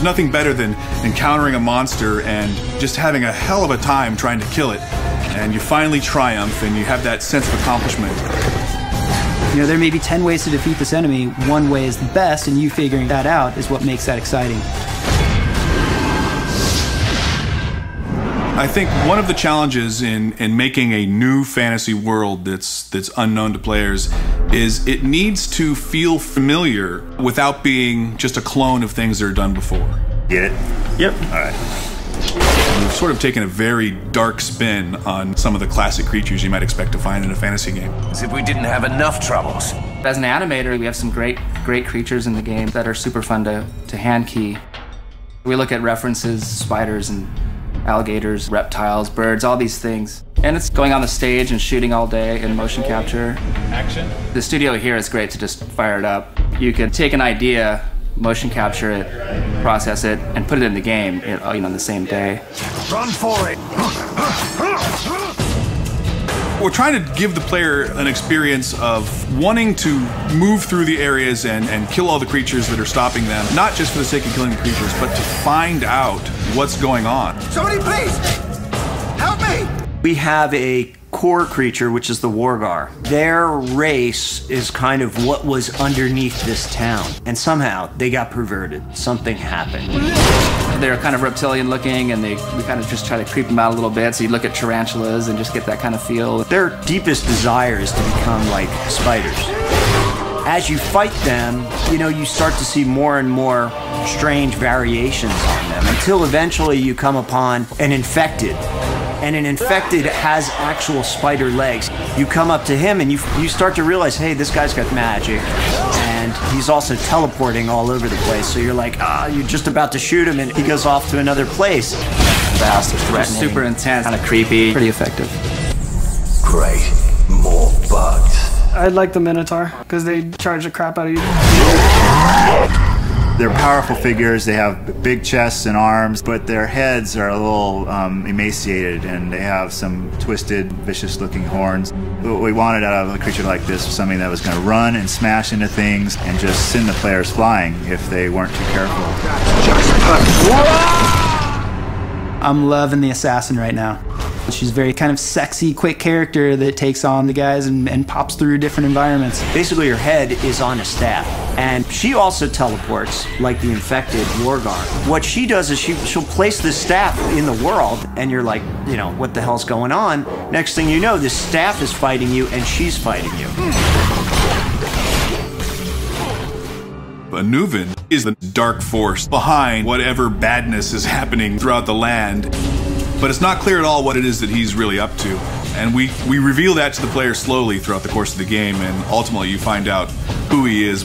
There's nothing better than encountering a monster and just having a hell of a time trying to kill it. And you finally triumph and you have that sense of accomplishment. You know, there may be 10 ways to defeat this enemy. One way is the best, and you figuring that out is what makes that exciting. I think one of the challenges in making a new fantasy world that's unknown to players is it needs to feel familiar without being just a clone of things that are done before. Get it? Yep. All right. We've sort of taken a very dark spin on some of the classic creatures you might expect to find in a fantasy game. As if we didn't have enough troubles. As an animator, we have some great creatures in the game that are super fun to hand key. We look at references, spiders and alligators, reptiles, birds, all these things. And it's going on the stage and shooting all day in motion capture. Action. The studio here is great to just fire it up. You can take an idea, motion capture it, process it, and put it in the game, on the same day. Run for it! We're trying to give the player an experience of wanting to move through the areas and kill all the creatures that are stopping them, not just for the sake of killing the creatures, but to find out what's going on. Somebody please! Help me! We have a core creature, which is the Wargar. Their race is kind of what was underneath this town. And somehow they got perverted. Something happened. They're kind of reptilian looking, and we kind of just try to creep them out a little bit. So you look at tarantulas and just get that kind of feel. Their deepest desire is to become like spiders. As you fight them, you start to see more and more strange variations on them until eventually you come upon an infected. And an infected has actual spider legs. You come up to him and you start to realize, hey, this guy's got magic. And he's also teleporting all over the place. So you're like, you're just about to shoot him and he goes off to another place. Fast, threatening, super intense, kind of creepy, pretty effective. Great. More bugs. I like the Minotaur, because they charge the crap out of you. They're powerful figures. They have big chests and arms, but their heads are a little emaciated, and they have some twisted, vicious-looking horns. What we wanted out of a creature like this was something that was going to run and smash into things and just send the players flying if they weren't too careful. I'm loving the assassin right now. She's a very kind of sexy, quick character that takes on the guys and pops through different environments. Basically, her head is on a staff, and she also teleports like the infected Wargar. What she does is she'll place this staff in the world, and you're like, what the hell's going on? Next thing you know, this staff is fighting you, and she's fighting you. A Nuven is the dark force behind whatever badness is happening throughout the land. But it's not clear at all what it is that he's really up to. And we reveal that to the player slowly throughout the course of the game, and ultimately you find out who he is,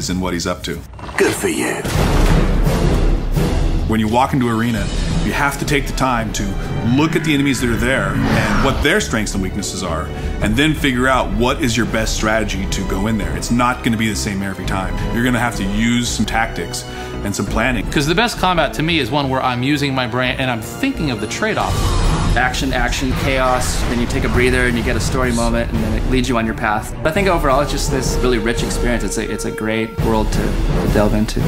and what he's up to. Good for you. When you walk into arena, you have to take the time to look at the enemies that are there and what their strengths and weaknesses are, and then figure out what is your best strategy to go in there. It's not going to be the same every time. You're going to have to use some tactics and some planning. Because the best combat to me is one where I'm using my brain and I'm thinking of the trade-off. Action, chaos, then you take a breather and you get a story moment, and then it leads you on your path. I think overall it's just this really rich experience. It's a great world to delve into.